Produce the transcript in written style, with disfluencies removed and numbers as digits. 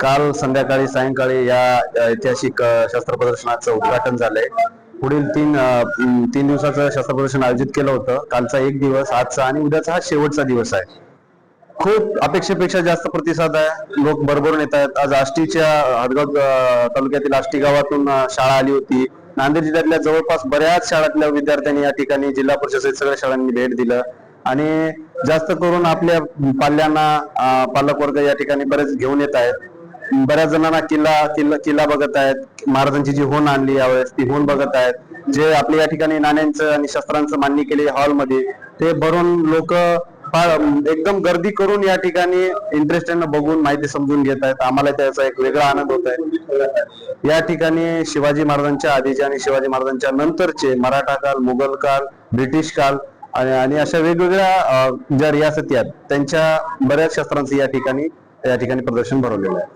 काल संध्याकाळी सायंकाळी या ऐतिहासिक शस्त्र प्रदर्शनाचं उद्घाटन झालंय। पुढील तीन दिवसाचं शस्त्र प्रदर्शन आयोजित केलं होतं। कालचा एक दिवस, आजचा आणि उद्याचा हा शेवटचा दिवस आहे। खूप अपेक्षेपेक्षा जास्त प्रतिसाद आहे। लोक भरभरून येत आहेत। आज आष्टीच्या हदगाव तालुक्यातील आष्टी गावातून शाळा आली होती। नांदेड जिल्ह्यातल्या जवळपास बऱ्याच शाळांतल्या विद्यार्थ्यांनी या ठिकाणी, जिल्हा परिषद सगळ्या शाळांनी भेट दिलं आणि जास्त करून आपल्या पाल्यांना पालक वर्ग या ठिकाणी बरेच घेऊन येत आहेत। बऱ्याच जणांना किल्ला बघत आहेत। महाराजांची जी होण आणली यावेळेस ती होण बघत आहेत। जे आपल्या या ठिकाणी नाण्यांचं आणि शस्त्रांचं मांडणी केली हॉलमध्ये, ते भरून लोक एकदम गर्दी करून या ठिकाणी इंटरेस्टनं बघून माहिती समजून घेत आहेत। आम्हाला त्याचा एक वेगळा आनंद होत आहे। या ठिकाणी शिवाजी महाराजांच्या आधीचे आणि शिवाजी महाराजांच्या नंतरचे मराठा काल, मुघल काल, ब्रिटिश काल आणि अशा वेगवेगळ्या ज्या रियासती आहेत त्यांच्या बऱ्याच शस्त्रांचं या ठिकाणी प्रदर्शन भरवलेलं आहे।